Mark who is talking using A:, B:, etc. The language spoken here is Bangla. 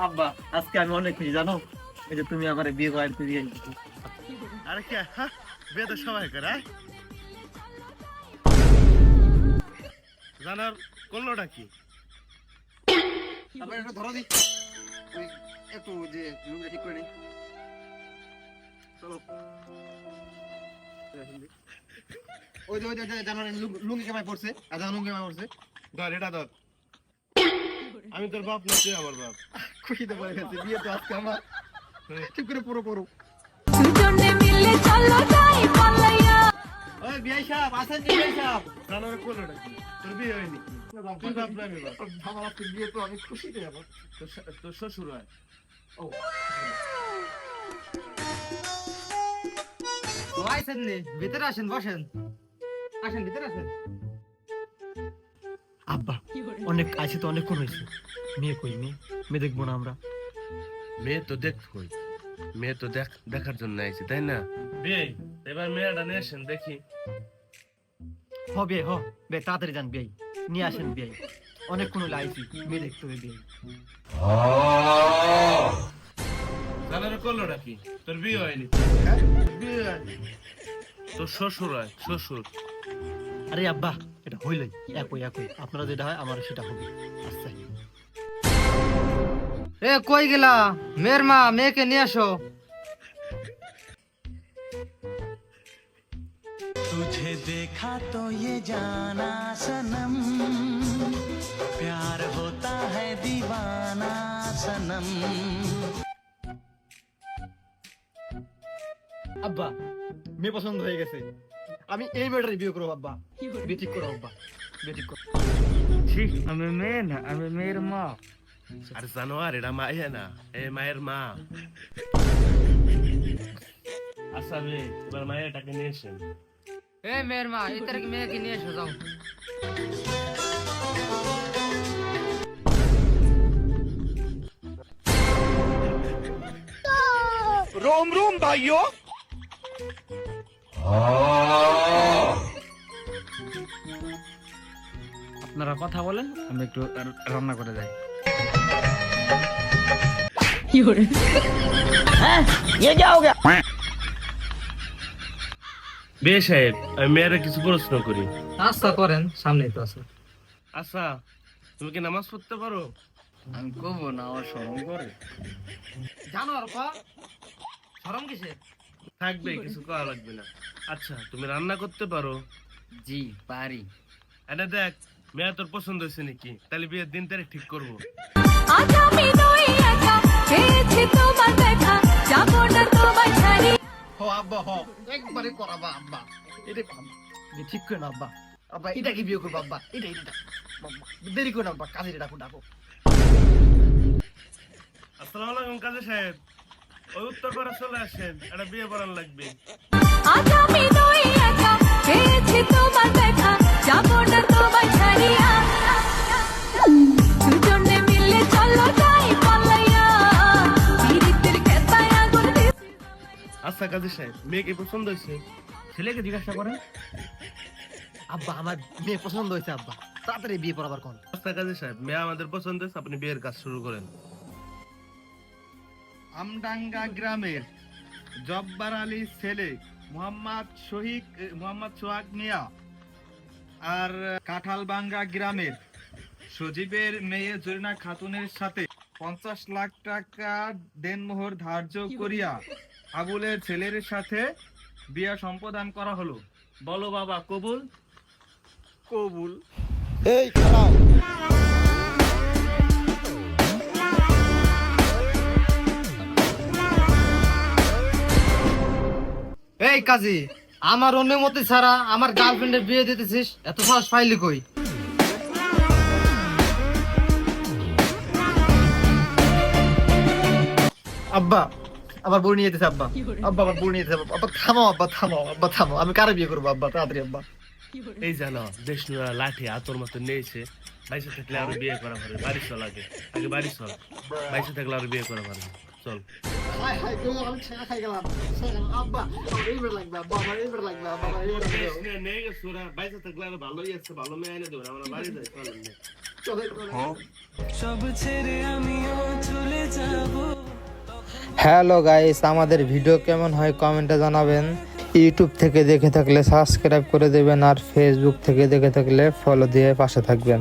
A: আব্বা আজকে আমি অনেক খুশি জানো, এই যে তুমি আমার বিয়ে করে দিয়ে।
B: আরে কে বিয়ে তো সবাই করে জানার করলোটা কি?
A: আবার একটু ধরো দি, ওই একটু যে লুঙ্গিটা ঠিক করে নি। চলো ওই যে জানার লুঙ্গি কেমায় পড়ছে, আধা লুঙ্গি কেমায় পড়ছে।
B: ধর এটা ধর। আমি তোর বাপ না, তুই আমার বাপ।
A: খুশিতে পড়ে গেছে, বিয়ে তো আজকে আমার। ঠিক করে পুরো পুরো ওই বিয়ে সাহেব আসেন, বিয়ে সাহেব
B: জানার করলোটা কি? তোর বিয়ে হয়নি? তুই বাপ না আমি বাপ।
A: আমার আজকে বিয়ে তো আমি খুশিতে যাবো।
B: তোর শ্বশুর হয়।
A: ও তো আইসেন নি, ভিতরে আসেন, বসেন, আসেন ভিতরে আসেন। আব্বা অনেক আছে তো, অনেকক্ষণ হয়েছে। মেয়ে কই? মেয়ে দেখবো না আমরা?
B: মেয়ে তো দেখ কই, মেয়ে তো দেখার জন্য আইছি তাই না? বিয়ে এবার মেয়েটা নিয়ে আসেন দেখি।
A: বে তাড়াতাড়ি যান, বিয়ে নিয়ে আসেন। বিয়ে অনেকক্ষণ হলে আইছি, মেয়ে দেখতে হবে। বিয়ে
B: জানার করলোটা কি? তোর বিয়ে হয়নি? বিয়ে হয়নি। তোর শ্বশুর হয়, শ্বশুর।
A: আরে আব্বা এটা হইলই, একই আপনারা যেটা হয় আমার সেটা হবে। আচ্ছা
C: এ কই গেলা? মেয়ের মা, মেয়েকে নিয়ে আসো।
D: तुझे देखा तो ये जाना सनम, प्यार होता है दीवाना सनम।
A: আব্বা মেয়ে পছন্দ হয়ে গেছে, আমি এই মেয়েটার বিয়ে করবো। আব্বা বিয়ে ঠিক করো, আব্বা বিয়ে ঠিক করো।
C: ঠিক, আমি মেয়ে না, আমি মেয়ের মা।
B: আর জানোয়ার এটা মায়ে না, এ মায়ের মা। আচ্ছা বে এবার মায়েরটাকে নিয়ে আসেন।
C: এ মেয়ের মা, এই তারিখ মেয়েকে নিয়ে এসো, যাও।
D: रोम रोम भाइयों।
C: আপনারা কথা বলেন, আমি একটু রান্না করে যাই।
B: বে সাহেব আমি মেয়েরা কিছু প্রশ্ন করি।
C: আচ্ছা করেন, সামনেই তো আছে।
B: আচ্ছা তুমি কি নামাজ পড়তে পারো?
C: আমি কব না, আমার শরম করে। জানো আর পা শরম কিসে?
B: থাকবে, কিছু করা লাগবে না। আচ্ছা তুমি রান্না করতে পারো?
C: জি পারি।
B: এটা দেখ মেয়ে তোর পছন্দ হয়েছে নাকি, তাহলে বিয়ের দিন তারিখ ঠিক করবো।
A: আব্বা একবারে করাবা আব্বা, এটা বিয়ে ঠিক করে না আব্বা। আব্বা এটা কি বিয়ে করবো? আব্বা এটা আব্বা, দেরি করে না আব্বা, কাজে ডাকো।
B: আসসালামু আলাইকুম কাজী সাহেব, ওই উত্তর করে চলে আসেন, এটা বিয়ে করার লাগবে। আচ্ছা কাজী সাহেব মেয়েকে পছন্দ হয়েছে?
C: ছেলেকে জিজ্ঞাসা করেন।
A: আব্বা আমার মেয়ে পছন্দ হয়েছে আব্বা, তাড়াতাড়ি বিয়ে পড়াবার কোন।
B: আচ্ছা কাজী সাহেব মেয়ে আমাদের পছন্দ হয়েছে, আপনি বিয়ের কাজ শুরু করেন।
E: আমডাঙ্গা গ্রামের জব্বার আলীর ছেলে মোহাম্মদ সোহাগ মিয়া আর কাঁঠালবাঙ্গা গ্রামের সজীবের মেয়ে জরিনা খাতুনের সাথে 50 লাখ টাকা দেনমোহর ধার্য করিয়া আবুলের ছেলের সাথে বিয়া সম্পাদন করা হলো। বলো বাবা কবুল?
A: কবুল।
C: এই কাজী, আমার অনুমতি ছাড়া আমার গার্লফ্রেন্ডের বিয়ে দিতেছিস, এত সাহস পাইলি কই?
A: আব্বা আমার বউ নিয়ে যেতেছে। আব্বা আমার বউ নিয়ে যেতেছে। আব্বা থামো, আব্বা থামো, আমি কারে বিয়ে করবো? আব্বা তাড়াতাড়ি আব্বা।
B: এই জানো দেশনুরা লাঠি আতর মতো নিয়েছে, বাইসে থাকলে আরো বিয়ে করা পারবে। বাড়ি চল, আগে বাড়ি চল, বাইসে থাকলে আরো বিয়ে করা পারবে। চল।
A: আমি ছেঁকা খাই গেলাম। আব্বা আমার এইবার লাগবে, আব্বা আমার এইবার লাগবে, আব্বা আমার এইবার লাগবে।
B: নেই গেছে ওরা, বাইসে থাকলে আরো ভালোই আছে, ভালো মেয়ে এনে দেবো, আমরা বাড়ি যাই। চল
A: চলে
D: সব ছেড়ে আমিও চলে
F: হ্যালো গাইস, আমাদের ভিডিও কেমন হয় কমেন্টে জানাবেন। ইউটিউব থেকে দেখে থাকলে সাবস্ক্রাইব করে দেবেন আর ফেসবুক থেকে দেখে থাকলে ফলো দিয়ে পাশে থাকবেন।